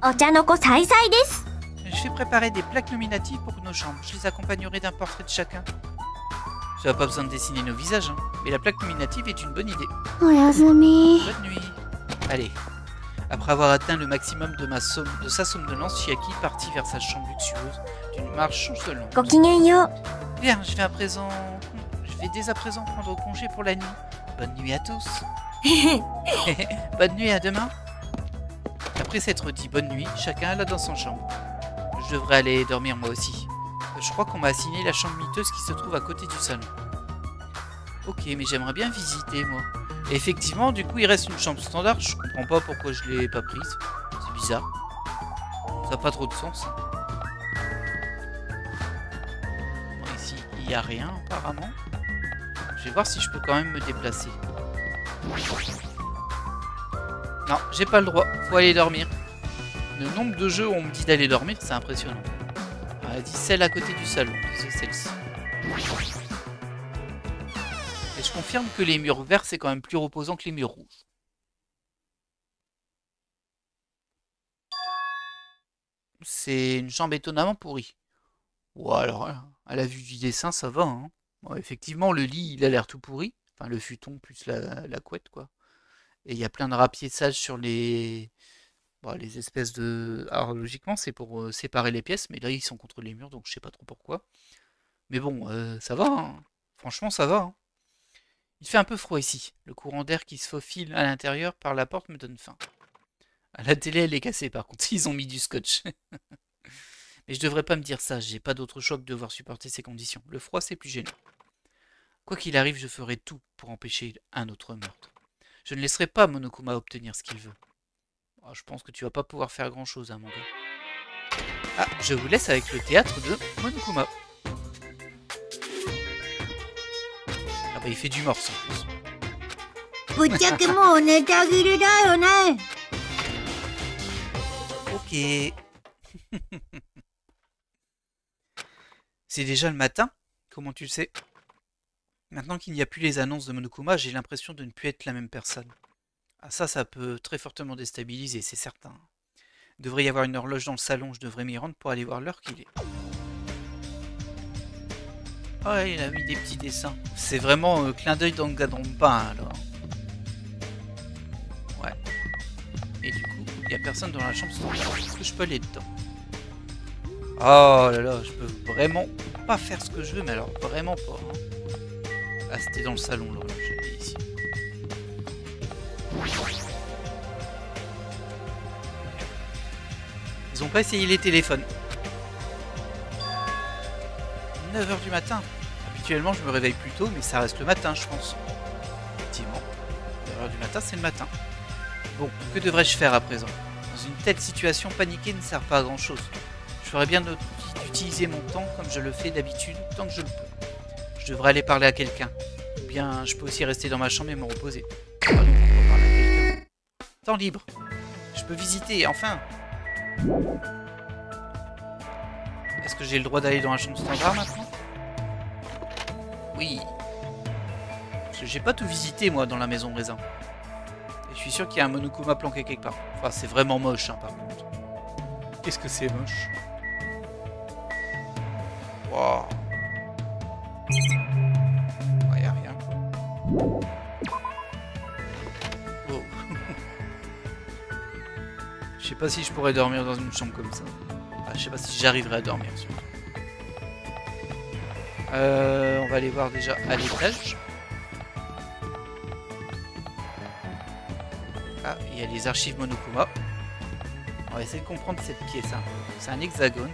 お茶の子さいさいです。 Je vais préparer des plaques nominatives pour nos chambres. Je les accompagnerai d'un portrait de chacun. Tu n'as pas besoin de dessiner nos visages, hein. Mais la plaque nominative est une bonne idée. おやすみ。 Bonne nuit. Allez. Après avoir atteint le maximum de sa somnolence, Chiaki partit vers sa chambre luxueuse d'une marche chancelante. ごきげんよう。 Bien, je vais dès à présent prendre congé pour la nuit. Bonne nuit à tous. Bonne nuit, à demain. Après s'être dit bonne nuit, chacun alla dans son chambre. Je devrais aller dormir moi aussi. Je crois qu'on m'a assigné la chambre miteuse qui se trouve à côté du salon. Ok, mais j'aimerais bien visiter, moi. Et effectivement, du coup, il reste une chambre standard. Je comprends pas pourquoi je l'ai pas prise. C'est bizarre. Ça n'a pas trop de sens. Bon, ici, il n'y a rien, apparemment. Je vais voir si je peux quand même me déplacer. Non, j'ai pas le droit. Faut aller dormir. Le nombre de jeux où on me dit d'aller dormir, c'est impressionnant. Elle a dit celle à côté du salon. C'est celle-ci. Et je confirme que les murs verts, c'est quand même plus reposant que les murs rouges. C'est une chambre étonnamment pourrie. Ou alors, à la vue du dessin, ça va. Hein. Bon, effectivement, le lit, il a l'air tout pourri. Enfin, le futon plus la couette, quoi. Et il y a plein de rapiessages sur les espèces de... Alors, logiquement, c'est pour séparer les pièces. Mais là, ils sont contre les murs, donc je sais pas trop pourquoi. Mais bon, ça va. Hein. Franchement, ça va. Hein. Il fait un peu froid ici. Le courant d'air qui se faufile à l'intérieur par la porte me donne faim. À la télé, elle est cassée par contre. Ils ont mis du scotch. Mais je devrais pas me dire ça. J'ai pas d'autre choix que de devoir supporter ces conditions. Le froid, c'est plus gênant. Quoi qu'il arrive, je ferai tout pour empêcher un autre meurtre. Je ne laisserai pas Monokuma obtenir ce qu'il veut. Oh, je pense que tu vas pas pouvoir faire grand chose, hein, mon gars. Ah, je vous laisse avec le théâtre de Monokuma. Ah bah il fait du morse en plus. Ok. C'est déjà le matin? Comment tu le sais? Maintenant qu'il n'y a plus les annonces de Monokuma, j'ai l'impression de ne plus être la même personne. Ah ça peut très fortement déstabiliser, c'est certain. Il devrait y avoir une horloge dans le salon, je devrais m'y rendre pour aller voir l'heure qu'il est. Ah, il a mis des petits dessins. C'est vraiment clin d'œil Danganronpa alors. Ouais. Et du coup, il n'y a personne dans la chambre standard. Est-ce que je peux aller dedans? Oh là là, je peux vraiment pas faire ce que je veux, mais alors vraiment pas. Hein. Ah, c'était dans le salon l'horloge, elle est ici. Ils ont pas essayé les téléphones. 9 h du matin. Habituellement, je me réveille plus tôt, mais ça reste le matin, je pense. Effectivement. 9 h du matin, c'est le matin. Bon, que devrais-je faire à présent? Dans une telle situation, paniquer ne sert pas à grand chose. Je ferais bien d'utiliser mon temps comme je le fais d'habitude, tant que je le peux. Je devrais aller parler à quelqu'un. Ou bien, je peux aussi rester dans ma chambre et me reposer. Ah non, on va parler à quelqu'un. Temps libre. Je peux visiter, enfin. Est-ce que j'ai le droit d'aller dans la chambre standard maintenant? Oui. Parce que j'ai pas tout visité moi dans la maison raisin. Et je suis sûr qu'il y a un Monokuma planqué quelque part. Enfin c'est vraiment moche hein, par contre. Qu'est-ce que c'est moche? Wow. Ouais, y a rien. Oh. Je sais pas si je pourrais dormir dans une chambre comme ça. Enfin, je sais pas si j'arriverai à dormir surtout. On va aller voir déjà à l'étage. Ah, il y a les archives Monokuma. On va essayer de comprendre cette pièce. Hein. C'est un hexagone.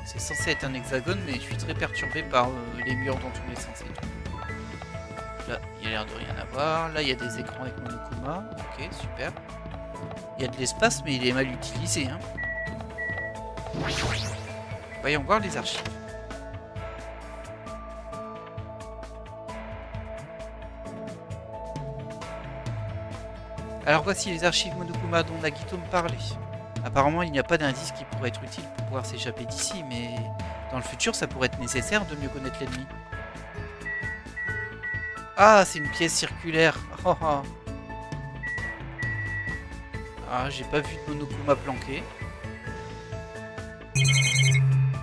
C'est censé être un hexagone, mais je suis très perturbé par les murs dans tous les sens et tout. Là, il y a l'air de rien avoir. Là, il y a des écrans avec Monokuma. Ok, super. Il y a de l'espace, mais il est mal utilisé. Hein. Voyons voir les archives. Alors voici les archives Monokuma dont Nagito me parlait. Apparemment il n'y a pas d'indice qui pourrait être utile pour pouvoir s'échapper d'ici, mais dans le futur ça pourrait être nécessaire de mieux connaître l'ennemi. Ah, c'est une pièce circulaire. Oh, oh. Ah, j'ai pas vu de Monokuma planqué.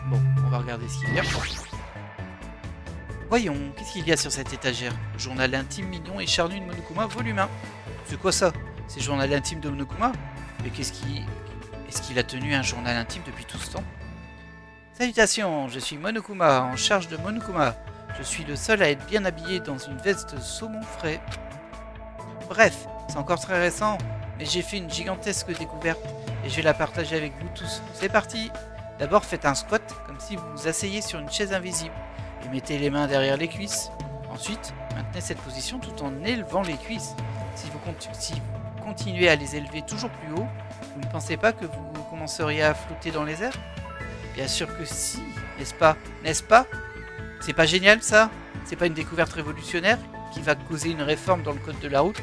Bon, on va regarder ce qu'il y a. Voyons, qu'est-ce qu'il y a sur cette étagère? Journal intime mignon et charnu de Monokuma, volume 1. C'est quoi ça? C'est le journal intime de Monokuma? Mais qu'est-ce qui... Est-ce qu'il a tenu un journal intime depuis tout ce temps? Salutations, je suis Monokuma, en charge de Monokuma. Je suis le seul à être bien habillé dans une veste saumon frais. Bref, c'est encore très récent, mais j'ai fait une gigantesque découverte et je vais la partager avec vous tous. C'est parti! D'abord faites un squat, comme si vous vous asseyez sur une chaise invisible, et mettez les mains derrière les cuisses. Ensuite, maintenez cette position tout en élevant les cuisses. Si vous continuez à les élever toujours plus haut, vous ne pensez pas que vous commenceriez à flotter dans les airs? Bien sûr que si, n'est-ce pas? N'est-ce pas? C'est pas génial ça? C'est pas une découverte révolutionnaire qui va causer une réforme dans le code de la route?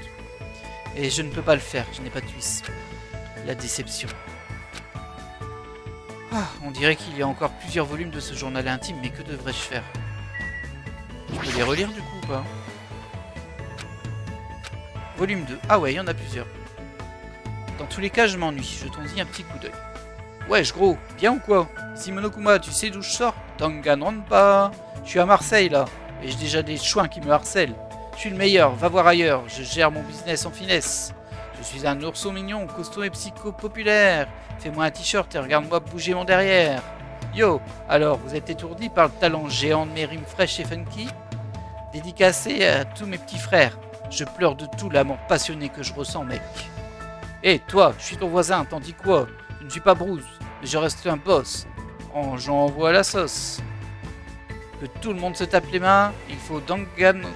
Et je ne peux pas le faire, je n'ai pas de cuisse. La déception. Ah, on dirait qu'il y a encore plusieurs volumes de ce journal intime, mais que devrais-je faire? Je peux les relire du coup ou pas? Volume 2. Ah ouais, il y en a plusieurs. Dans tous les cas, je m'ennuie. Jetons-y un petit coup d'œil. Wesh gros, bien ou quoi? Ici Monokuma, tu sais d'où je sors? Danganronpa. Je suis à Marseille là, et j'ai déjà des chouins qui me harcèlent. Je suis le meilleur, va voir ailleurs, je gère mon business en finesse. Je suis un ourson mignon, costaud et psycho-populaire. Fais-moi un t-shirt et regarde-moi bouger mon derrière. Yo, alors, vous êtes étourdi par le talent géant de mes rimes fraîches et funky? Dédicacé à tous mes petits frères. Je pleure de tout l'amour passionné que je ressens, mec. Hé, toi, je suis ton voisin, t'en dis quoi? Je ne suis pas Bruce, mais je reste un boss. Oh, j'envoie la sauce. Que tout le monde se tape les mains, il faut Danganronpa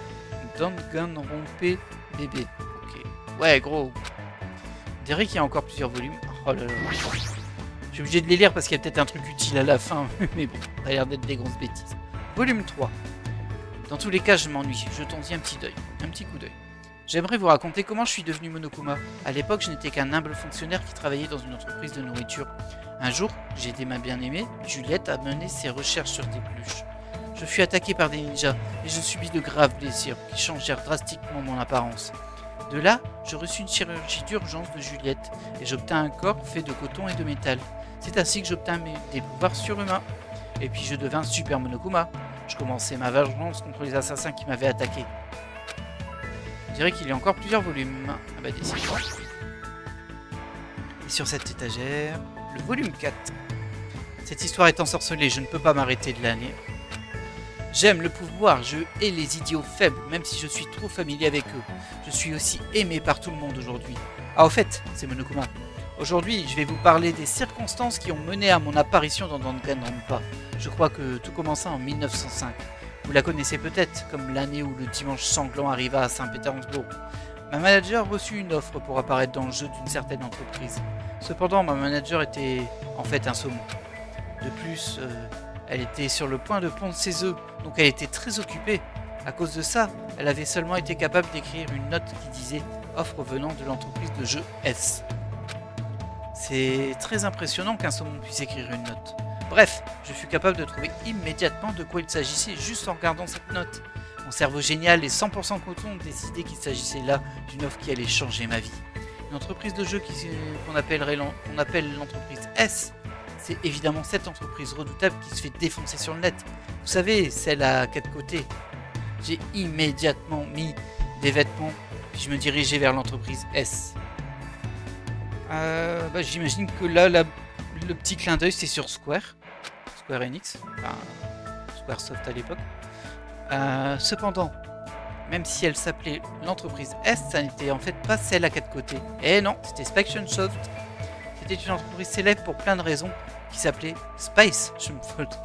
bébé. Ok. Ouais, gros. On dirait qu'il y a encore plusieurs volumes. Oh là là. Je suis obligé de les lire parce qu'il y a peut-être un truc utile à la fin. Mais bon, ça a l'air d'être des grosses bêtises. Volume 3. Dans tous les cas, je m'ennuie. Jetons-y un petit coup d'œil. J'aimerais vous raconter comment je suis devenu Monokuma. À l'époque, je n'étais qu'un humble fonctionnaire qui travaillait dans une entreprise de nourriture. Un jour, j'ai aidé ma bien-aimée, Juliette, à mener ses recherches sur des peluches. Je fus attaqué par des ninjas et je subis de graves blessures qui changèrent drastiquement mon apparence. De là, je reçus une chirurgie d'urgence de Juliette et j'obtins un corps fait de coton et de métal. C'est ainsi que j'obtins des pouvoirs surhumains. Et puis je devins Super Monokuma. Je commençais ma vengeance contre les assassins qui m'avaient attaqué. Je dirais qu'il y a encore plusieurs volumes. Ah bah décidément. Et sur cette étagère, le volume 4. Cette histoire est ensorcelée, je ne peux pas m'arrêter de l'année. J'aime le pouvoir, je hais les idiots faibles, même si je suis trop familier avec eux. Je suis aussi aimé par tout le monde aujourd'hui. Ah au fait, c'est Monokuma. Aujourd'hui, je vais vous parler des circonstances qui ont mené à mon apparition dans Danganronpa. Je crois que tout commença en 1905. Vous la connaissez peut-être, comme l'année où le dimanche sanglant arriva à Saint-Pétersbourg. Ma manager reçut une offre pour apparaître dans le jeu d'une certaine entreprise. Cependant, ma manager était en fait un saumon. De plus, elle était sur le point de pondre ses œufs, donc elle était très occupée. À cause de ça, elle avait seulement été capable d'écrire une note qui disait « Offre venant de l'entreprise de jeu S ». C'est très impressionnant qu'un saumon puisse écrire une note. Bref, je fus capable de trouver immédiatement de quoi il s'agissait juste en regardant cette note. Mon cerveau génial et 100% coton décidait qu'il s'agissait là d'une offre qui allait changer ma vie. Une entreprise de jeu qu'on appelle l'entreprise S, c'est évidemment cette entreprise redoutable qui se fait défoncer sur le net. Vous savez, celle à 4 côtés. J'ai immédiatement mis des vêtements, puis je me dirigeais vers l'entreprise S. J'imagine que là, le petit clin d'œil, c'est sur Square Enix, enfin Squaresoft à l'époque. Cependant, même si elle s'appelait l'entreprise S, ça n'était en fait pas celle à 4 côtés. Et non, c'était Spike Chunsoft. C'était une entreprise célèbre pour plein de raisons qui s'appelait Spice. Je me faute.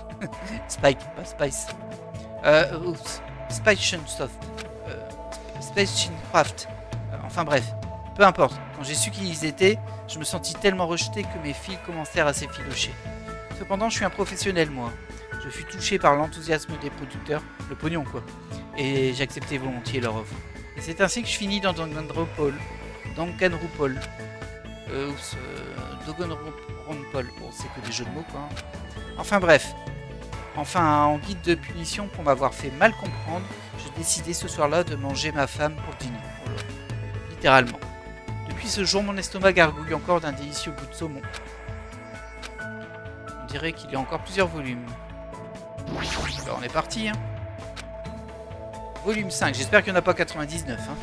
Spike, pas Spice. Spike Chunsoft. Space Chincraft. Enfin bref, peu importe. Quand j'ai su qui ils étaient, je me sentis tellement rejeté que mes fils commencèrent à s'effilocher. Cependant, je suis un professionnel, moi. Je fus touché par l'enthousiasme des producteurs, le pognon quoi, et j'acceptais volontiers leur offre. Et c'est ainsi que je finis dans Danganronpa. Bon, c'est que des jeux de mots quoi. Enfin bref. Enfin, en guide de punition pour m'avoir fait mal comprendre, je décidai ce soir-là de manger ma femme pour dîner. Littéralement. Depuis ce jour, mon estomac gargouille encore d'un délicieux goût de saumon. On dirait qu'il y a encore plusieurs volumes. Alors on est parti, hein. Volume 5, j'espère qu'il n'y en a pas 99, hein.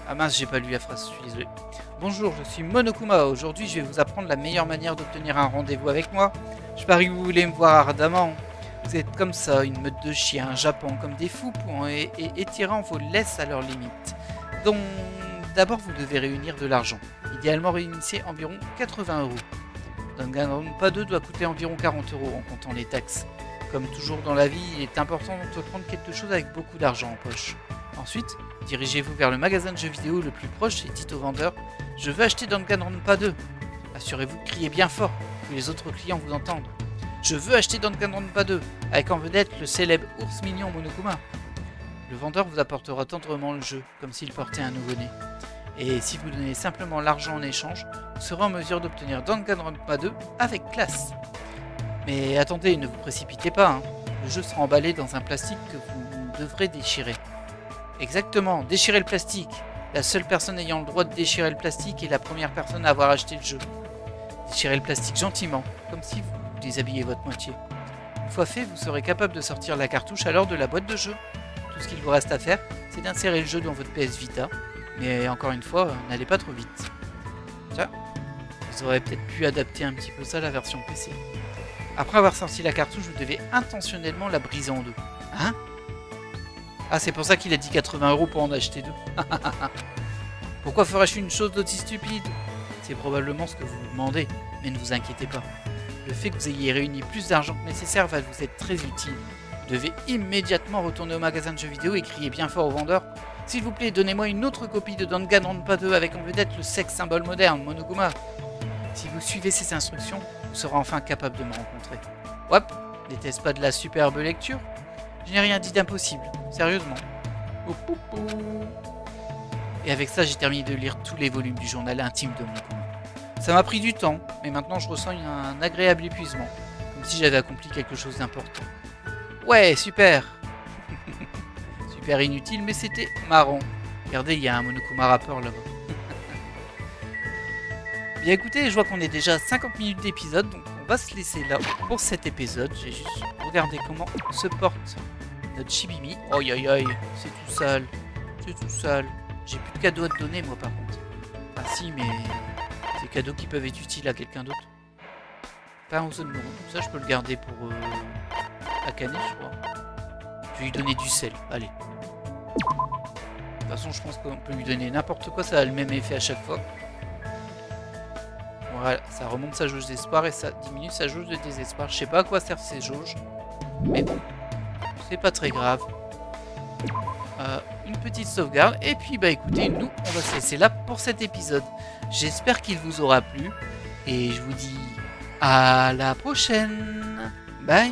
Ah mince, j'ai pas lu la phrase, je suis désolé. Bonjour, je suis Monokuma. Aujourd'hui, je vais vous apprendre la meilleure manière d'obtenir un rendez-vous avec moi. Je parie que vous voulez me voir ardemment. Vous êtes comme ça, une meute de chiens, un Japon, comme des fous et étirant vos laisses à leurs limites. Donc, d'abord, vous devez réunir de l'argent. Idéalement, réunissez environ 80 €. Danganronpa 2 doit coûter environ 40 € en comptant les taxes. Comme toujours dans la vie, il est important de prendre quelque chose avec beaucoup d'argent en poche. Ensuite, dirigez-vous vers le magasin de jeux vidéo le plus proche et dites au vendeur « Je veux acheter Danganronpa 2 ». Assurez-vous de crier bien fort, que les autres clients vous entendent. « Je veux acheter Danganronpa 2 », avec en vedette le célèbre ours mignon Monokuma. Le vendeur vous apportera tendrement le jeu, comme s'il portait un nouveau-né. Et si vous donnez simplement l'argent en échange, vous serez en mesure d'obtenir Danganronpa 2 avec classe. Mais attendez, ne vous précipitez pas, hein. Le jeu sera emballé dans un plastique que vous devrez déchirer. Exactement, déchirer le plastique. La seule personne ayant le droit de déchirer le plastique est la première personne à avoir acheté le jeu. Déchirez le plastique gentiment, comme si vous déshabillez votre moitié. Une fois fait, vous serez capable de sortir la cartouche alors de la boîte de jeu. Tout ce qu'il vous reste à faire, c'est d'insérer le jeu dans votre PS Vita. Mais encore une fois, n'allez pas trop vite. Tiens, vous aurez peut-être pu adapter un petit peu ça à la version PC. Après avoir sorti la cartouche, vous devez intentionnellement la briser en deux. Hein? Ah, c'est pour ça qu'il a dit 80 € pour en acheter deux. Pourquoi ferais-je une chose d'aussi stupide? C'est probablement ce que vous vous demandez, mais ne vous inquiétez pas. Le fait que vous ayez réuni plus d'argent que nécessaire va vous être très utile. Vous devez immédiatement retourner au magasin de jeux vidéo et crier bien fort au vendeur. S'il vous plaît, donnez-moi une autre copie de Danganronpa 2 avec en vedette le sexe symbole moderne, Monokuma. Si vous suivez ces instructions, vous serez enfin capable de me rencontrer. Hop, n'était-ce pas de la superbe lecture? Je n'ai rien dit d'impossible, sérieusement. Et avec ça, j'ai terminé de lire tous les volumes du journal intime de Monokuma. Ça m'a pris du temps, mais maintenant je ressens un agréable épuisement, comme si j'avais accompli quelque chose d'important. Ouais, super. Super inutile, mais c'était marrant. Regardez, il y a un Monokuma rappeur là-bas. Bien écoutez, je vois qu'on est déjà à 50 minutes d'épisode, donc on va se laisser là pour cet épisode. J'ai juste regardé comment se porte notre Shibimi. Oi oi oi, c'est tout sale. C'est tout sale. J'ai plus de cadeaux à te donner moi par contre. Ah si, mais c'est cadeaux qui peuvent être utiles à quelqu'un d'autre. Pas un Ozone Moron, ça je peux le garder pour Akane je crois. Je vais lui donner du sel, allez. De toute façon je pense qu'on peut lui donner n'importe quoi, ça a le même effet à chaque fois. Voilà, ça remonte sa jauge d'espoir et ça diminue sa jauge de désespoir. Je sais pas à quoi servent ces jauges, mais bon, c'est pas très grave. Une petite sauvegarde et puis bah écoutez, nous on va se laisser là pour cet épisode. J'espère qu'il vous aura plu et je vous dis à la prochaine. Bye.